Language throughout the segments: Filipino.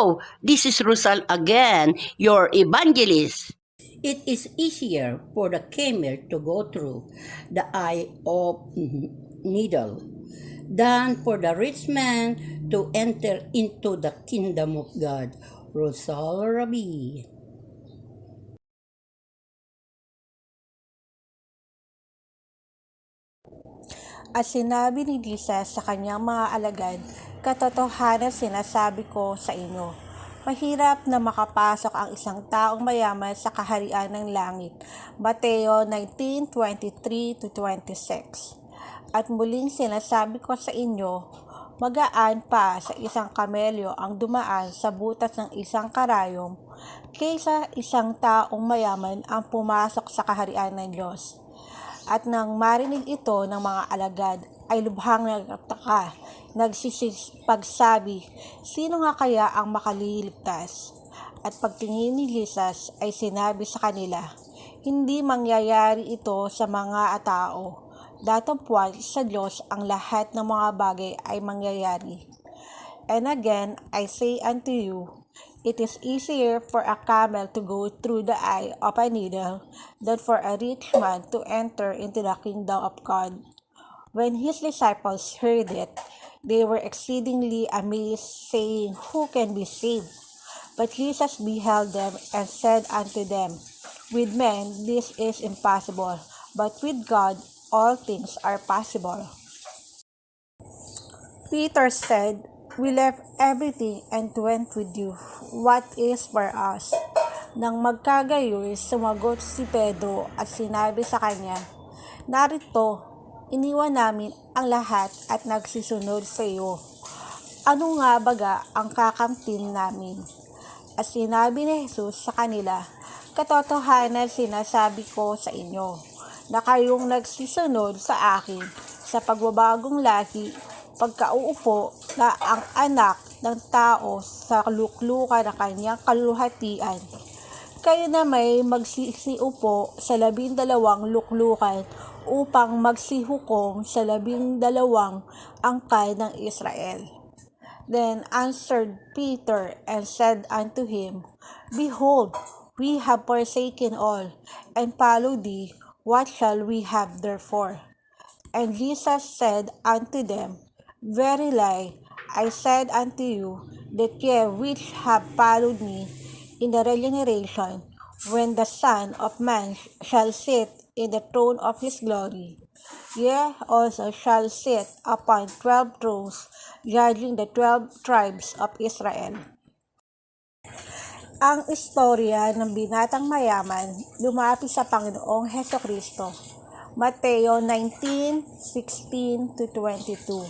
Hello, this is Rosal again, your evangelist. It is easier for the camel to go through the eye of needle than for the rich man to enter into the kingdom of God. Rosal Rabi. At sinabi ni Jesus sa kanyang mga alagad, "Katotohanan sinasabi ko sa inyo, mahirap na makapasok ang isang taong mayaman sa kaharian ng langit." Mateo 19:23-26. At muling sinasabi ko sa inyo, magaan pa sa isang kamelyo ang dumaan sa butas ng isang karayom kaysa isang taong mayaman ang pumasok sa kaharian ng Diyos. At nang marinig ito ng mga alagad, ay lubhang nagtaka, pagsabi, "Sino nga kaya ang makaliligtas?" At pagtingin ni Jesus ay sinabi sa kanila, "Hindi mangyayari ito sa mga tao. Datapwat sa Diyos ang lahat ng mga bagay ay mangyayari. And again, I say unto you, it is easier for a camel to go through the eye of a needle than for a rich man to enter into the kingdom of God." When his disciples heard it, they were exceedingly amazed, saying, "Who can be saved?" But Jesus beheld them and said unto them, "With men this is impossible, but with God all things are possible." Peter said, "We left everything and went with you. What is for us?" Nang magkagayoy, sumagot si Pedro at sinabi sa kanya, "Narito, iniwan namin ang lahat at nagsisunod sa iyo. Ano nga baga ang kakamtin namin?" At sinabi ni Jesus sa kanila, "Katotohanan sinasabi ko sa inyo, na kayong nagsisunod sa akin sa pagbabagong lahi, pagkauupo na ang anak ng tao sa luklukan ng kanyang kaluhatian, kayo na may magsisiupo sa 12 luklukan upang magsihukom sa 12 angkan ng Israel." Then answered Peter and said unto him, "Behold, we have forsaken all, and followed thee. What shall we have therefore?" And Jesus said unto them, "Verily I said unto you, that ye which have followed me in the regeneration, when the Son of Man shall sit in the throne of his glory, ye also shall sit upon 12 thrones, judging the 12 tribes of Israel." Ang istorya ng binatang mayaman lumapit sa Panginoong Hesukristo. Mateo 19:16-22.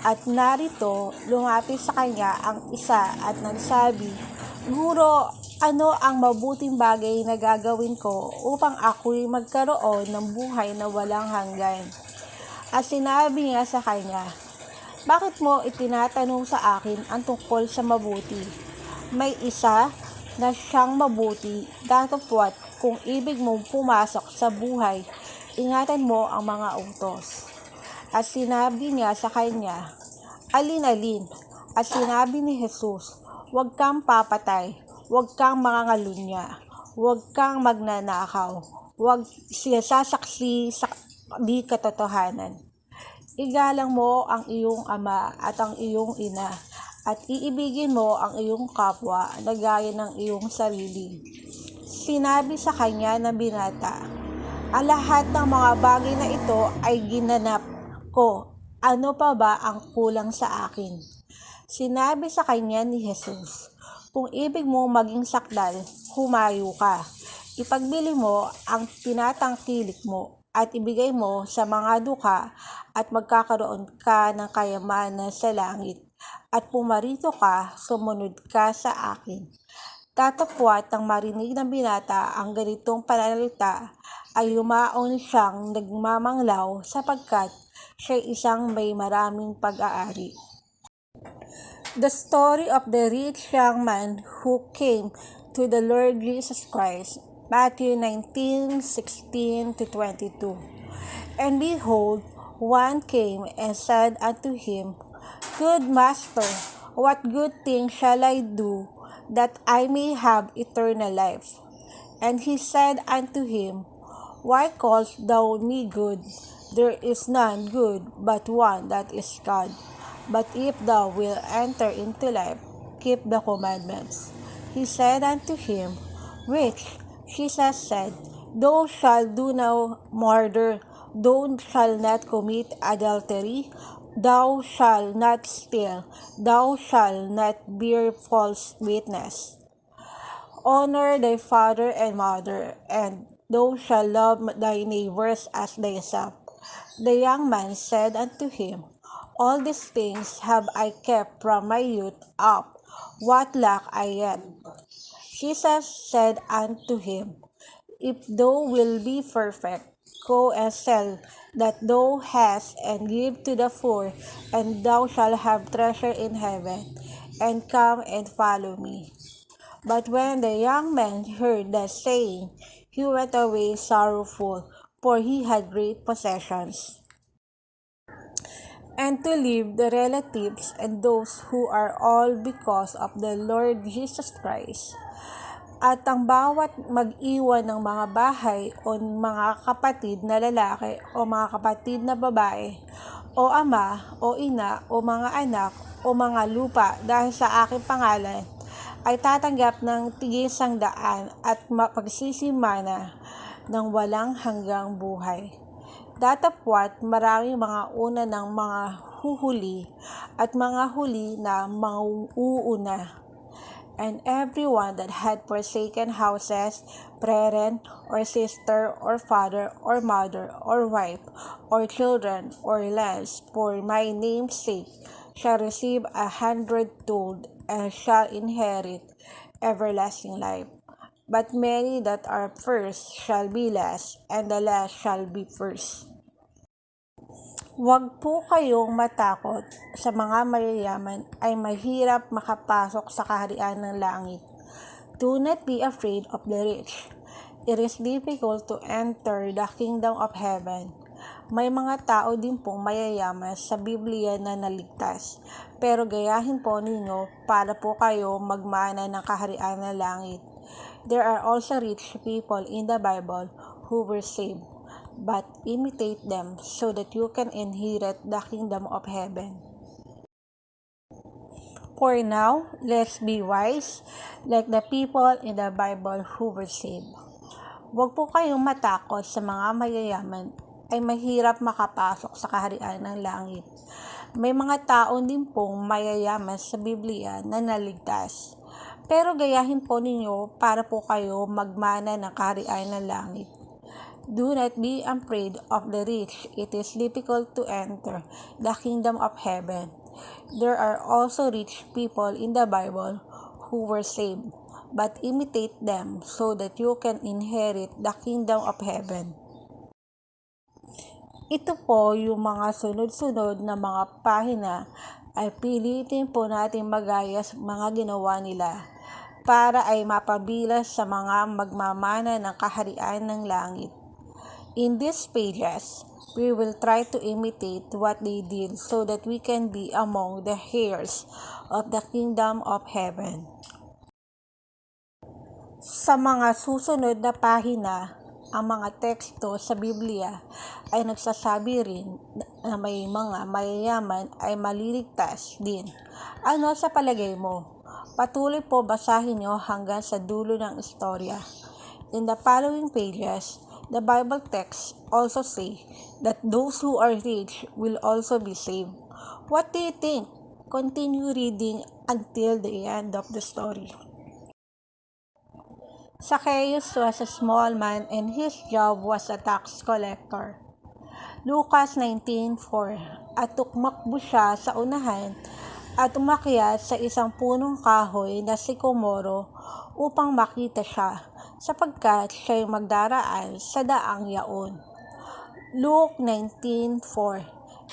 At narito, lumapit sa kanya ang isa at nagsabi, "Guro, ano ang mabuting bagay na gagawin ko upang ako'y magkaroon ng buhay na walang hanggan?" At sinabi niya sa kanya, "Bakit mo itinatanong sa akin ang tungkol sa mabuti? May isa na siyang mabuti, datapwat kung ibig mong pumasok sa buhay, ingatan mo ang mga utos." At sinabi niya sa kanya, "Alin-alin?" At sinabi ni Jesus, "Huwag kang papatay, huwag kang mangangalunya, huwag kang magnanakaw, huwag sasaksi sa di katotohanan. Igalang mo ang iyong ama at ang iyong ina, at iibigin mo ang iyong kapwa na gaya ng iyong sarili." Sinabi sa kanya ng binata, "Ang lahat ng mga bagay na ito ay ginanap ko. Ano pa ba ang kulang sa akin?" Sinabi sa kanya ni Jesus, "Kung ibig mo maging sakdal, humayo ka. Ipagbili mo ang tinatangkilik mo at ibigay mo sa mga dukha, at magkakaroon ka ng kayamanan sa langit. At pumarito ka, sumunod ka sa akin." Tatapwat nang marinig ng binata ang ganitong pananalita, ay yumaon siyang nagmamanglaw sapagkat siya isang may maraming pag-aari. The story of the rich young man who came to the Lord Jesus Christ. Matthew 19:16-22. And behold, one came and said unto him, "Good Master, What good thing shall I do, that I may have eternal life? And he said unto him, Why callest thou me good? There is none good but one, that is God. But if thou wilt enter into life, keep the commandments. He said unto him, Which? Jesus said, Thou shalt do no murder, thou shalt not commit adultery, thou shalt not steal, thou shalt not bear false witness. Honor thy father and mother, and thou shalt love thy neighbors as thyself. The young man said unto him, All these things have I kept from my youth up. What lack I yet? Jesus said unto him, If thou wilt be perfect, go and sell that thou hast, and give to the poor, and thou shalt have treasure in heaven, and come and follow me. But when the young man heard that saying, he went away sorrowful, for he had great possessions. And to leave the relatives and those who are all because of the Lord Jesus Christ. At ang bawat mag-iwan ng mga bahay o mga kapatid na lalaki o mga kapatid na babae, o ama o ina o mga anak o mga lupa dahil sa aking pangalan, ay tatanggap ng tig-100 at mapagsisimana ng walang hanggang buhay. Datapwat maraming mga una ng mga huhuli at mga huli na mauuna. And everyone that had forsaken houses, brethren, or sister, or father, or mother, or wife, or children, or lands, for my name's sake, shall receive 100-fold, and shall inherit everlasting life. But many that are first shall be last, and the last shall be first. Huwag po kayong matakot sa mga mayayaman ay mahirap makapasok sa kaharian ng langit. Do not be afraid of the rich. It is difficult to enter the kingdom of heaven. May mga tao din pong mayayaman sa Biblia na naligtas, pero gayahin po ninyo para po kayo magmana ng kaharian ng langit. There are also rich people in the Bible who were saved. But imitate them so that you can inherit the kingdom of heaven. For now, let's be wise, like the people in the Bible who were saved. Huwag po kayong matakot sa mga mayayaman ay mahirap makapasok sa kaharian ng langit. May mga tao din pong mayayaman sa Biblia na naligtas. Pero gayahin po ninyo para po kayo magmana ng kaharian ng langit. Do not be afraid of the rich. It is difficult to enter the kingdom of heaven. There are also rich people in the Bible who were saved, but imitate them so that you can inherit the kingdom of heaven. Ito po yung mga sunod-sunod na mga pahina ay pilitin po natin magaya sa mga ginawa nila para ay mapabilas sa mga magmamana ng kaharian ng langit. In these pages, we will try to imitate what they did so that we can be among the heirs of the kingdom of heaven. Sa mga susunod na pahina, ang mga teksto sa Biblia ay nagsasabi rin na may mga mayayaman ay maliligtas din. Ano sa palagay mo? Patuloy po basahin nyo hanggang sa dulo ng istorya. In the following pages, the Bible texts also say that those who are rich will also be saved. What do you think? Continue reading until the end of the story. Zacchaeus was a small man and his job was a tax collector. Lucas 19:4. At tumakbo siya sa unahan at umakyat sa isang punong kahoy na sikomoro upang makita siya, sapagkat siya'y magdaraan sa daang yaon. Luke 19:4.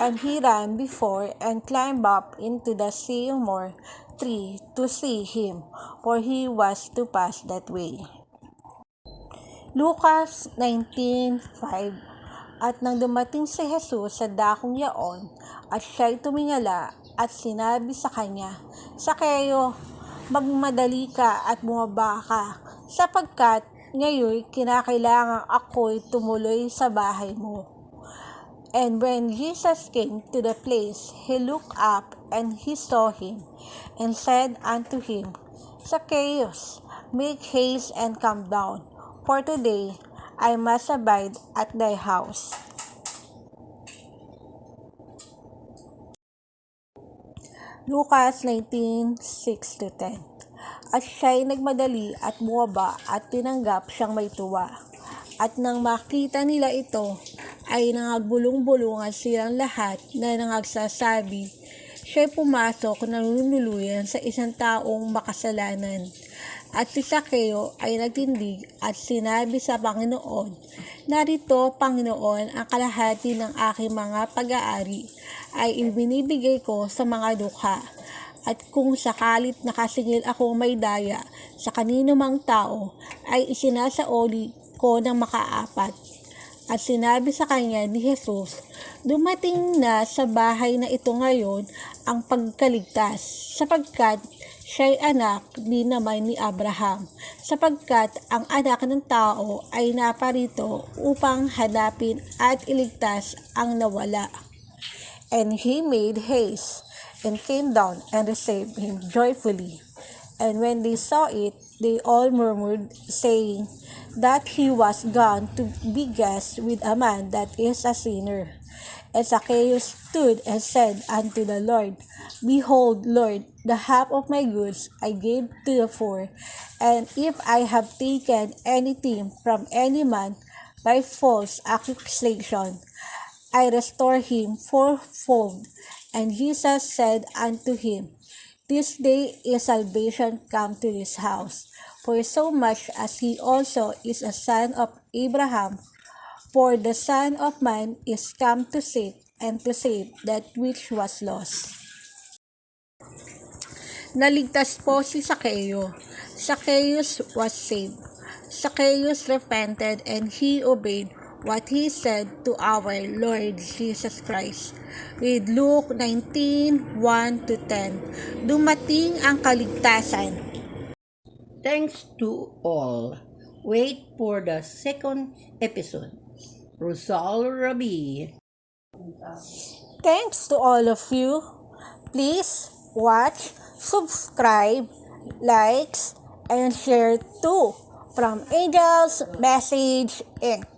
And he ran before and climbed up into the sycamore tree to see him, for he was to pass that way. Lucas 19:5. At nang dumating si Jesus sa dakong yaon, at siya'y tumingala, at sinabi sa kanya, Sakeo, magmadali ka at bumaba ka, sapagkat ngayon kinakailangan ako'y tumuloy sa bahay mo. And when Jesus came to the place, he looked up and he saw him, and said unto him, Zacchaeus, make haste and come down, for today I must abide at thy house. Lucas 19:6-10. At siya'y nagmadali at bumaba at tinanggap siyang may tuwa. At nang makita nila ito, ay nangagbulong-bulungan silang lahat na nangagsasabi, siya'y pumasok na nunuluyan sa isang taong makasalanan. At si Zacchaeo ay nagtindig at sinabi sa Panginoon, Narito, Panginoon, ang kalahati ng aking mga pag-aari ay ibinibigay ko sa mga dukha. At kung sakalit nakasingil ako may daya sa kanino mang tao, ay isinasaoli ko ng makaapat. At sinabi sa kanya ni Jesus, dumating na sa bahay na ito ngayon ang pagkaligtas, sapagkat siya'y anak din naman ni Abraham, sapagkat ang anak ng tao ay naparito upang hanapin at iligtas ang nawala. And he made haste, and came down and received him joyfully. And when they saw it, they all murmured, saying, that he was gone to be guest with a man that is a sinner. And Zacchaeus stood and said unto the Lord, Behold, Lord, the half of my goods I gave to the poor, and if I have taken anything from any man by false accusation, I restore him fourfold. And Jesus said unto him, This day is salvation come to this house, for so much as he also is a son of Abraham. For the Son of Man is come to seek and to save that which was lost. Naligtas po si Zacchaeus. Zacchaeus was saved. Zacchaeus repented and he obeyed what he said to our Lord Jesus Christ. With Luke 19:1-10, dumating ang kaligtasan. Thanks to all. Wait for the second episode. Rosal Rabi. Thanks to all of you. Please watch, subscribe, likes, and share too from Angel's Message Inc.